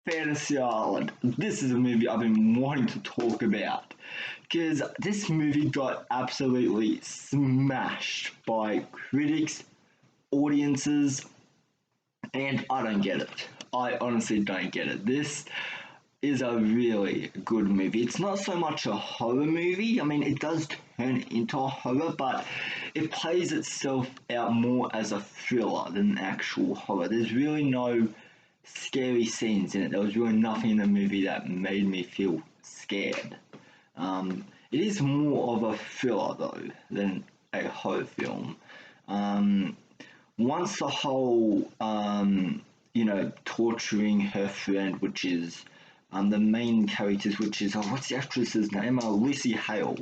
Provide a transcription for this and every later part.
Fantasy Island. This is a movie I've been wanting to talk about because this movie got absolutely smashed by critics, audiences, and I don't get it. I honestly don't get it. This is a really good movie. It's not so much a horror movie. I mean, it does turn into a horror, but it plays itself out more as a thriller than an actual horror. There's really no scary scenes in it. There was really nothing in the movie that made me feel scared. It is more of a thriller though than a horror film. Um, Once the whole torturing her friend, which is the main characters, which is what's the actress's name? Lucy Hale.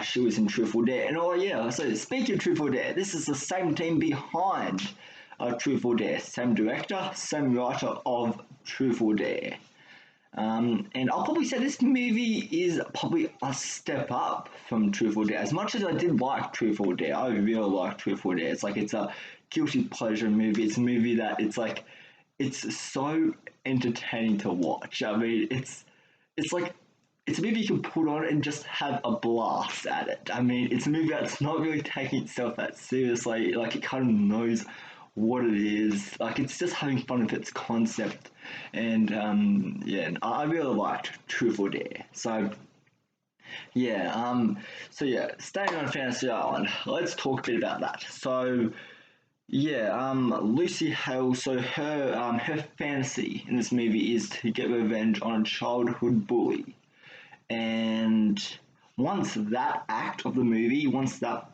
She was in Truth or Dare, and so speaking of Truth or Dare, this is the same team behind Truth or Dare, same director, same writer of Truth or Dare. And I'll probably say this movie is probably a step up from Truth or Dare. As much as I did like Truth or Dare, I really like Truth or Dare. It's a guilty pleasure movie. It's a movie that it's so entertaining to watch. I mean, it's a movie you can put on and just have a blast at it. I mean, it's a movie that's not really taking itself that seriously. Like, it kind of knows what it is. Like, it's just having fun with its concept. And I really liked Truth or Dare. Staying on Fantasy Island, let's talk a bit about that. Lucy Hale. So her fantasy in this movie is to get revenge on a childhood bully, and once that act of the movie, once that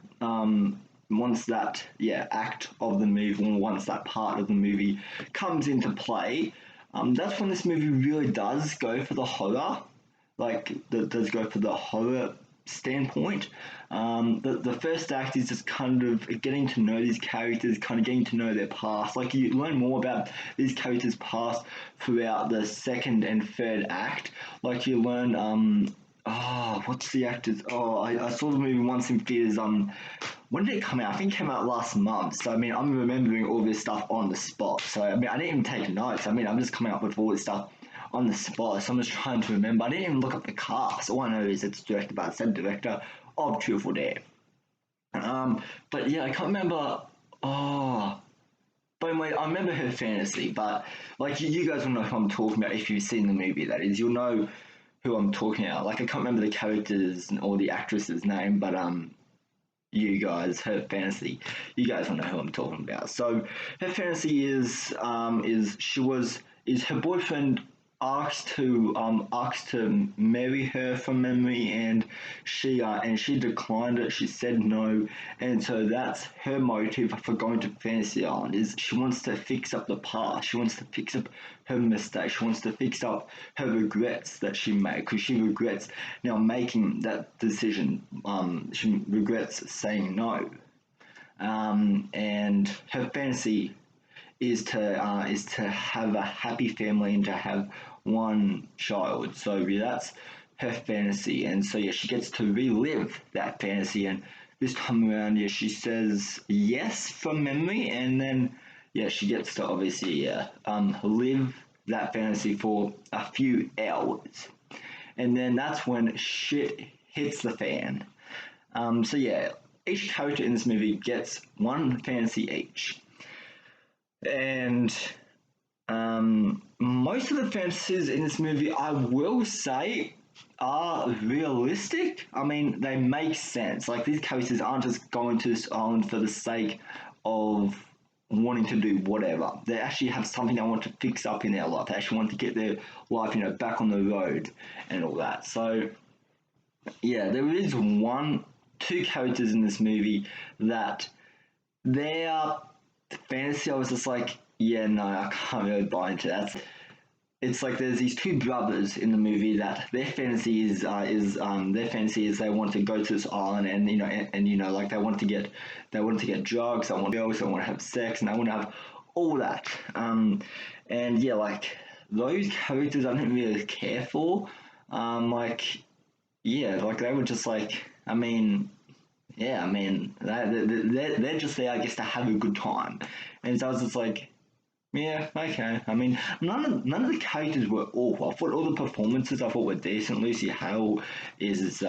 act of the movie, once that part of the movie comes into play, that's when this movie really does go for the horror, does go for the horror standpoint. The first act is just kind of getting to know these characters, kind of getting to know their past. Like, you learn more about these characters' past throughout the second and third act. Like, you learn what's the actors? I saw the movie once in theaters. When did it come out? I think it came out last month. So, I mean, I'm remembering all this stuff on the spot. So, I mean, I didn't even take notes. I mean, I'm just coming up with all this stuff on the spot. So I'm just trying to remember. I didn't even look up the cast. All I know is it's directed by the same director of Truth or Dare. But yeah, I can't remember. But anyway, I remember her fantasy. But like, you guys will know who I'm talking about if you've seen the movie. That is, you'll know who I'm talking about. Like, I can't remember the characters or the actress's name, but you guys, her fantasy, you guys will know who I'm talking about. So her fantasy is her boyfriend asked to marry her from memory, and she declined it. She said no, and so that's her motive for going to Fantasy Island. Is she wants to fix up the past. She wants to fix up her mistakes. She wants to fix up her regrets that she made, because she regrets now making that decision. She regrets saying no, and her fantasy is to have a happy family and to have one child. So that's her fantasy, and so she gets to relive that fantasy. And this time around, she says yes from memory, and then she gets to obviously live that fantasy for a few hours, and then that's when shit hits the fan. Each character in this movie gets one fantasy each. And most of the fantasies in this movie, I will say, are realistic. I mean, they make sense. Like, these characters aren't just going to this island for the sake of wanting to do whatever. They actually have something they want to fix up in their life. They actually want to get their life, back on the road and all that. So, there is two characters in this movie that their fantasy, I was just like, I can't really buy into that. It's like there's these two brothers in the movie that their fantasy is they want to go to this island, and like they want to get drugs, they want girls, they want to have sex, and they want to have all that. Like, those characters I didn't really care for. Like they were just like, they're just there, I guess, to have a good time. And so I was just like, Yeah, okay. I mean, none of the characters were awful. I thought all the performances I thought were decent. Lucy Hale is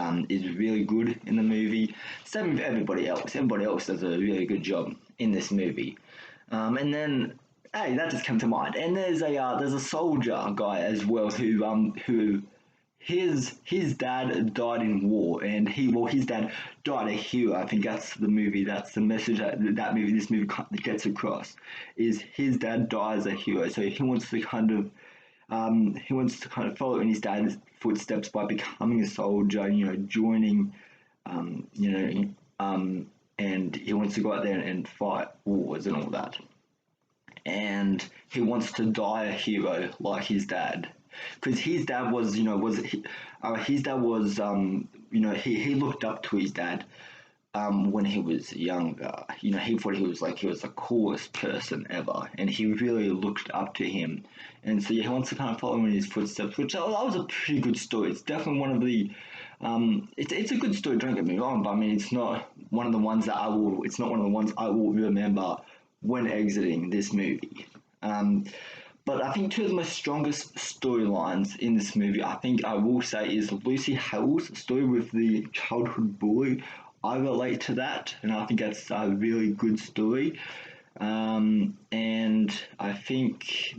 really good in the movie. Same with everybody else. Everybody else does a really good job in this movie. And then, hey, that just came to mind. And there's a soldier guy as well who his dad died in war, and his dad died a hero. I think that's the movie. That's the message that movie this movie gets across. Is his dad dies a hero, so he wants to kind of follow in his dad's footsteps by becoming a soldier. Joining, um, you know, and he wants to go out there and fight wars and all that. And he wants to die a hero like his dad, because his dad was you know was his dad was he looked up to his dad when he was younger. He thought he was the coolest person ever, and he really looked up to him. And so yeah, he wants to kind of follow in his footsteps, which that was a pretty good story. It's definitely one of the it's a good story. Don't get me wrong, but I mean, it's not one of the ones that I will. It's not one of the ones I will remember when exiting this movie. Um, but I think two of the most strongest storylines in this movie, I think I will say, is Lucy Hale's story with the childhood bully. I relate to that, and I think that's a really good story. And I think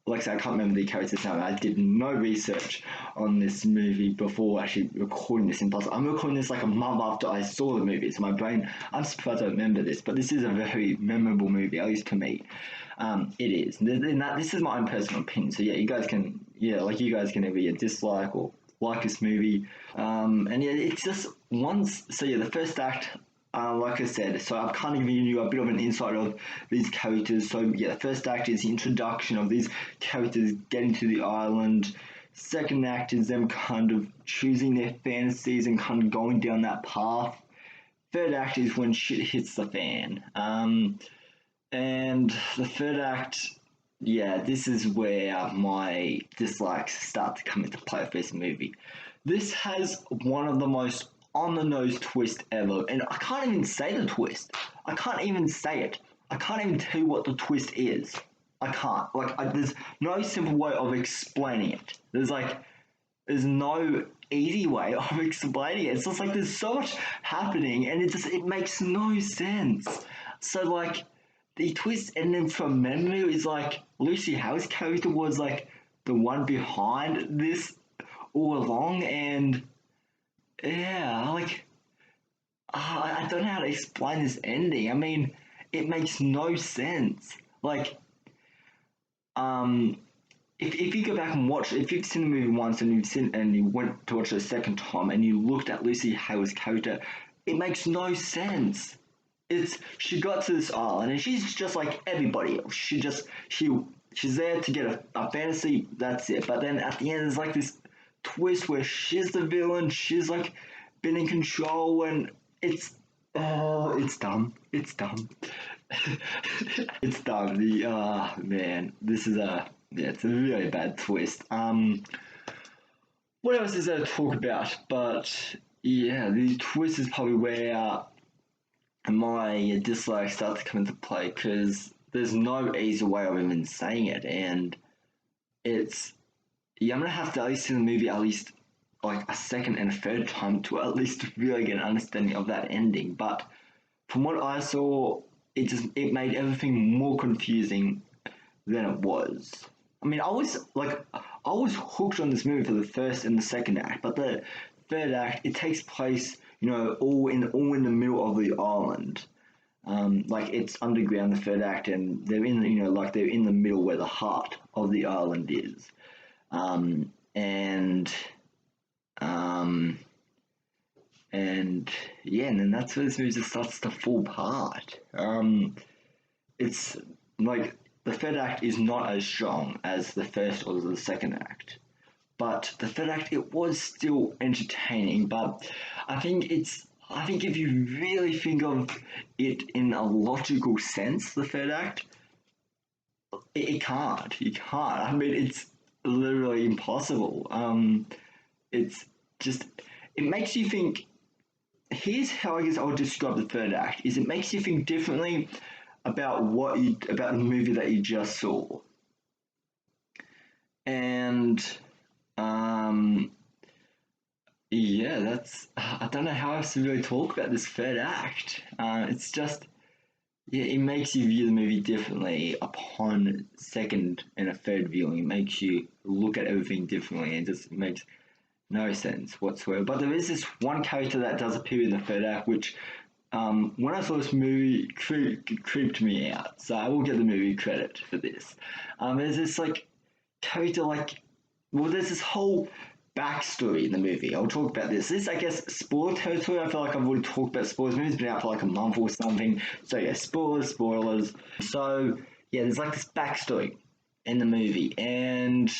like I said, I can't remember the character's name. I did no research on this movie before actually recording this. And plus, I'm recording this like a month after I saw the movie, so my brain, I'm surprised I remember this. But this is a very memorable movie, at least to me. It is. This is my own personal opinion. So yeah, you guys can either dislike or like this movie. And yeah, it's just once. So yeah, the first act, like I said, so I've kind of given you a bit of an insight of these characters. So yeah, the first act is the introduction of these characters getting to the island. Second act is them kind of choosing their fantasies and kind of going down that path. Third act is when shit hits the fan. And the third act, yeah, this is where my dislikes start to come into play for this movie. This has one of the most on the nose twist ever, and I can't even say the twist. I can't even say it. I can't even tell you what the twist is. I can't. There's no simple way of explaining it. There's no easy way of explaining it. It's just like there's so much happening, and it makes no sense. So the twist ending from memory is like Lucy Hale's character was like the one behind this all along, and yeah, I don't know how to explain this ending. I mean, it makes no sense. Um, if you go back and watch, if you've seen the movie once and you went to watch it a second time and you looked at Lucy Hale's character, it makes no sense. She got to this island and she's just like everybody else. She's there to get a fantasy. That's it. But then at the end, there's like this twist where she's the villain. She's like been in control, and it's dumb. It's dumb. It's dumb. The man, this is a yeah, it's a really bad twist. What else is there to talk about? But yeah, the twist is probably where my dislike starts to come into play, because there's no easy way of even saying it, and it's I'm gonna have to at least see the movie at least like a second and a third time to at least really get an understanding of that ending. But from what I saw, it made everything more confusing than it was. I mean, I was hooked on this movie for the first and the second act, but the third act, it takes place, all in the middle of the island. Like it's underground, the third act, and they're in the middle where the heart of the island is. And um, and yeah, and then that's where this movie just starts to fall apart. It's like the third act is not as strong as the first or the second act, but the third act, it was still entertaining. But I think if you really think of it in a logical sense, the third act, it can't. You can't. I mean, it's literally impossible. It's just it makes you think. Here's how I guess I would describe the third act: is it makes you think differently about about the movie that you just saw. And um, yeah, that's I don't know how else to really talk about this third act. It's just yeah, it makes you view the movie differently upon second and a third viewing. It makes you look at everything differently, and just makes no sense whatsoever. But there is this one character that does appear in the third act, which when I saw this movie, creeped me out. So I will get the movie credit for this. There's this like character like, well, there's this whole backstory in the movie. I'll talk about this. This, I guess, spoiler territory. I feel like I've already talked about spoilers. The movie's been out for like a month or something. So yeah, spoilers. So yeah, there's like this backstory in the movie, and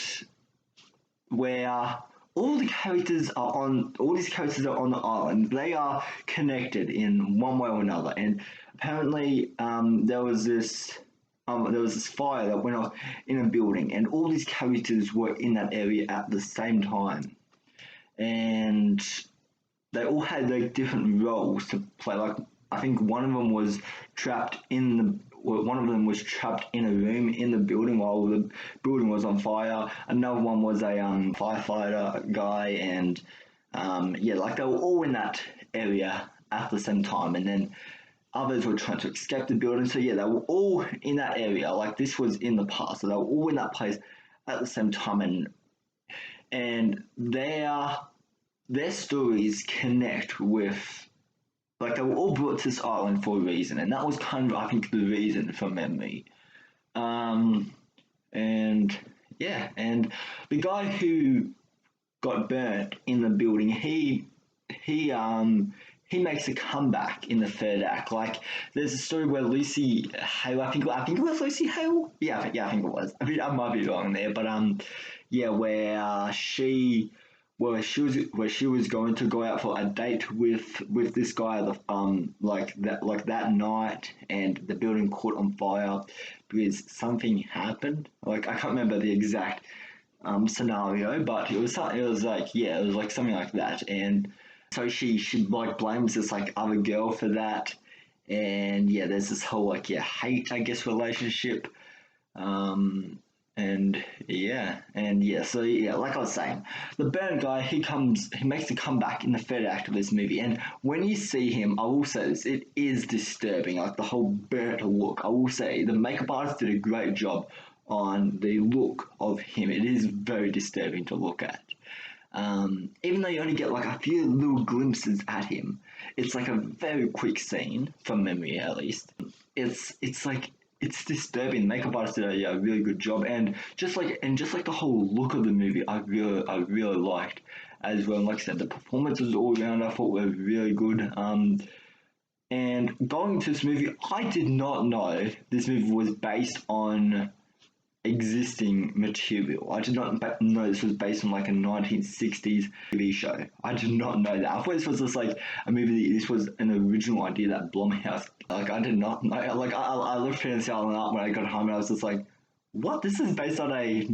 where all these characters are on the island. They are connected in one way or another, and apparently there was this fire that went off in a building, and all these characters were in that area at the same time, and they all had like different roles to play. Like I think one of them was trapped in a room in the building while the building was on fire. Another one was a firefighter guy, and yeah, like they were all in that area at the same time, and then others were trying to escape the building. So yeah, they were all in that area. Like this was in the past, so they were all in that place at the same time, and their stories connect with, like they were all brought to this island for a reason, and that was kind of I think the reason from memory. Um, and yeah, and the guy who got burnt in the building, he um he makes a comeback in the third act. Like there's a story where Lucy Hale, I think it was Lucy Hale. Yeah, I think it was. I might be wrong there, but yeah, where she was going to go out for a date with this guy like that night, and the building caught on fire because something happened. Like I can't remember the exact scenario, but it was like something like that, and so she like blames this like other girl for that, and yeah, there's this whole like yeah hate I guess relationship, um, so yeah, like I was saying, the burn guy he makes a comeback in the third act of this movie, and when you see him, I will say this, it is disturbing, like the whole burnt look. I will say the makeup artist did a great job on the look of him. It is very disturbing to look at. Even though you only get like a few little glimpses at him, it's like a very quick scene from memory at least. It's like it's disturbing. The makeup artist did a yeah, really good job, and just like the whole look of the movie, I really liked as well. And like I said, the performances all around I thought were really good. And going to this movie, I did not know this movie was based on existing material. I did not know this was based on like a 1960s TV show. I did not know that. I thought this was just like a movie. This was an original idea that Blumhouse. Like I did not know. Like I looked Fantasy Island up when I got home, and I was just like, "What? This is based on a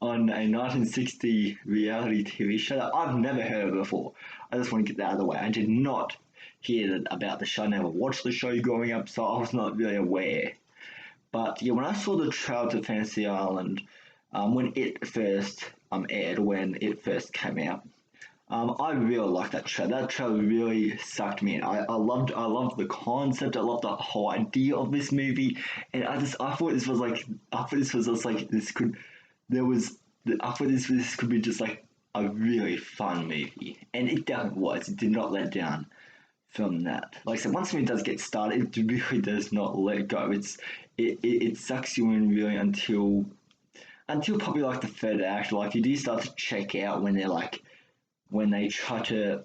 1960 reality TV show that I've never heard of before." I just want to get that out of the way. I did not hear about the show. I never watched the show growing up, so I was not really aware. But yeah, when I saw the trailer to Fantasy Island, when it first aired, when it first came out, I really liked that trailer. That trailer really sucked me in. I loved the concept. I loved the whole idea of this movie, and I thought this was like I thought this was just like this could there was I thought this could be just like a really fun movie, and it definitely was. It did not let down from that. Like I said, once something does get started, it really does not let go. It sucks you in really until probably like the third act. Like you do start to check out when they're like when they try to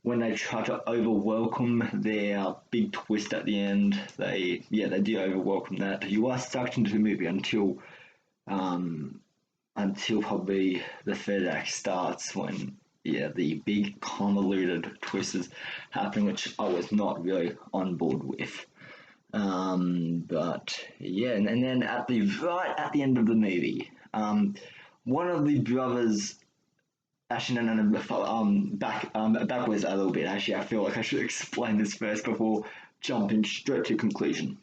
over welcome their big twist at the end. They do over welcome that. You are sucked into the movie um until probably the third act starts, when yeah the big convoluted twist is happening, which I was not really on board with. But yeah, and then right at the end of the movie, one of the brothers. Actually, no. Backwards a little bit. Actually, I feel like I should explain this first before jumping straight to conclusion.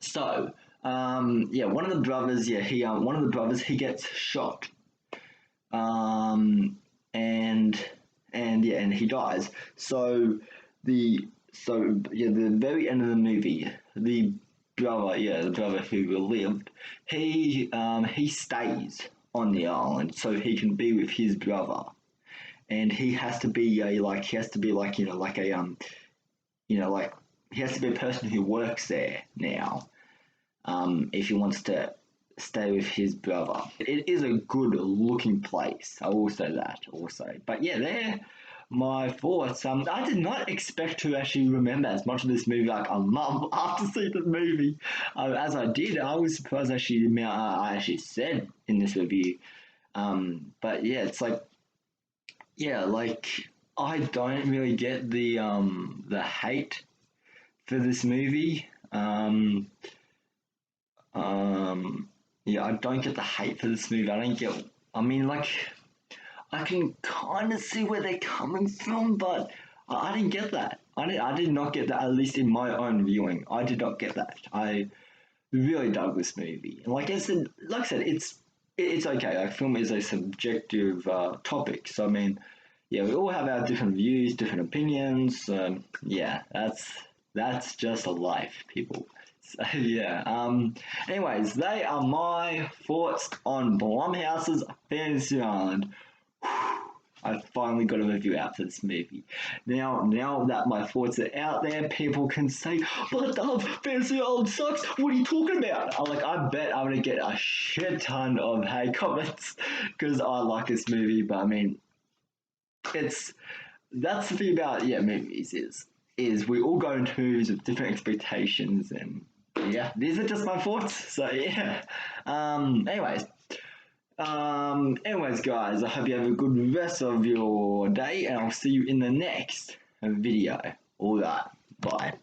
So, yeah, one of the brothers, he gets shot, um, and and he dies. So the very end of the movie, the brother who lived, he stays on the island so he can be with his brother, and he has to be like like a like he has to be a person who works there now, if he wants to stay with his brother. It is a good looking place. I will say that also. But yeah, they're my thoughts. I did not expect to actually remember as much of this movie like a month after seeing the movie as I did. I was surprised actually the amount I actually said in this review. But yeah, it's like like I don't really get the hate for this movie. Um, yeah, I don't get the hate for this movie. I don't get. I mean, like, I can kind of see where they're coming from, but I didn't get that. I did not get that. At least in my own viewing, I did not get that. I really dug this movie, and like I said, it's okay. Like, film is a subjective topic, so I mean, yeah, we all have our different views, different opinions. Yeah, that's just life, people. So yeah. Anyways, they are my thoughts on Blumhouse's Fantasy Island. I finally got a review out for this movie. Now that my thoughts are out there, people can say, "But Fantasy Island sucks. What are you talking about?" I bet I'm gonna get a shit ton of hate comments because I like this movie. But I mean, it's that's the thing about movies is we all go into movies with different expectations, and yeah, these are just my thoughts. So yeah. Anyways, guys, I hope you have a good rest of your day, and I'll see you in the next video. All that. Bye.